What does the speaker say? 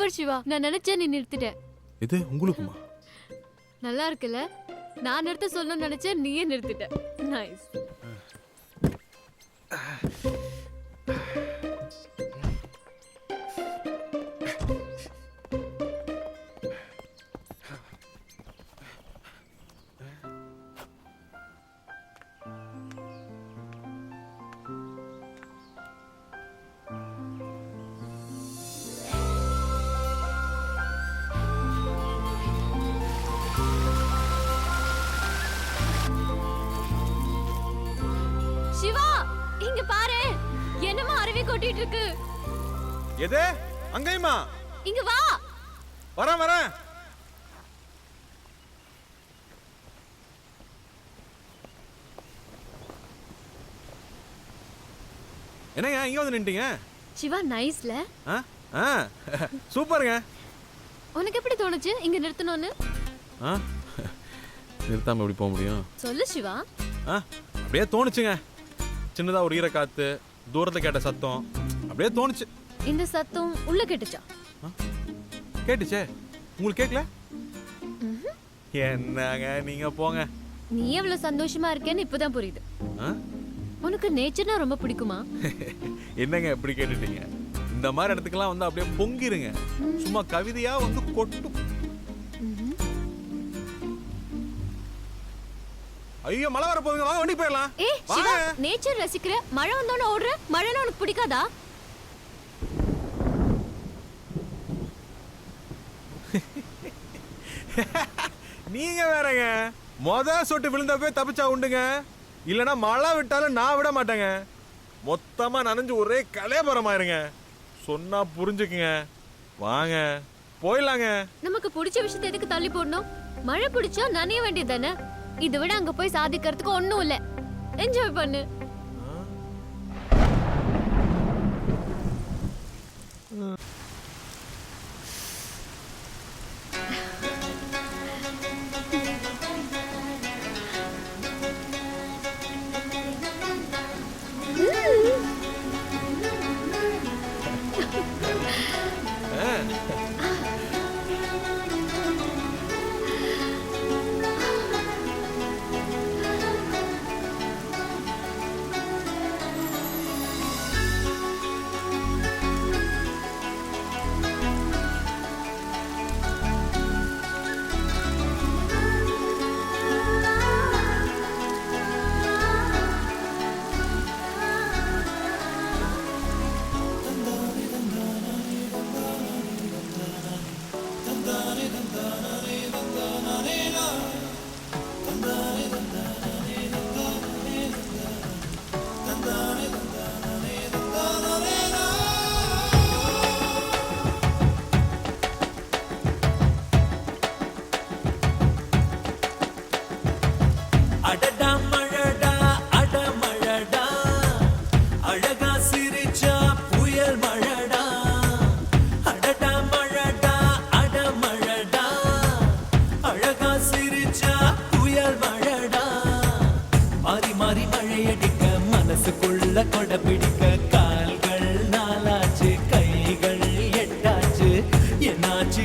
Super Siva, நான் நினைச்சேன் நீ நிறுத்திட்ட. இது உங்களுக்குமா? நல்லா இருக்குல்ல? நான் நிறுத்த சொல்லணும்னு நினைச்சேன், நீயே நிறுத்திட்ட. நைஸ். சிவா, இங்க பாரு, என்னமா அருவி கொட்டிட்டு இருக்கு. எது? அங்கேயுமா? இங்க வா. வரேன் வரேன். என்னங்க இங்க வந்து நின்ட்டீங்க? சிவா நைஸ்ல. சூப்பருங்க. உனக்கு எப்படி தோணுச்சு இங்க நிறுத்தணும்னு? நிறுத்தாம எப்படி போக முடியும்? சொல்லு சிவா. அப்படியே தோணுச்சுங்க. சின்னதா ஒரு ஈர காத்து, தூரத்துல கேட்ட சத்தம், அப்படியே தோணுச்சு. இந்த சத்தம் உள்ள கேட்டுச்சா? கேட்டுச்சே. உங்களுக்கு கேட்கல? என்னங்க நீங்க போங்க. நீ எவ்வளவு சந்தோஷமா இருக்கேன்னு இப்பதான் புரியுது. உனக்கு நேச்சர்னா ரொம்ப பிடிக்குமா? என்னங்க இப்படி கேட்டுட்டீங்க? இந்த மாதிரி இடத்துக்கெல்லாம் வந்து அப்படியே பொங்கிருங்க. சும்மா கவிதையா வந்து கொட்டும். ஐயோ மழை வர போகுதுங்க, வாங்க வண்டி போயிடலாம். சிவா, நேச்சர் ரசிக்கிற, மழை வந்தோன்னு ஓடுற, மழைனா உனக்கு பிடிக்காதா? நீங்க வேறங்க. சொட்டு விழுந்தப்பே தப்பிச்சா உண்டுங்க. இல்லனா மழை விட்டாலும் நான் விட மாட்டேங்க. மொத்தமா நனைஞ்சு ஒரே கலையபரமாயிருங்க. சொன்னா புரிஞ்சுக்குங்க. வாங்க போயிடலாங்க. நமக்கு பிடிச்ச விஷயத்தை எதுக்கு தள்ளி போடணும்? மழை பிடிச்சா நனைய வேண்டியது தானே. இதை விட அங்க போய் சாதிக்கிறதுக்கு ஒண்ணும் இல்ல. என்ஜாய் பண்ணு. கொடை பிடிக்க கால்கள் நாலாச்சு, கைகள் எட்டாச்சு, என்னாச்சு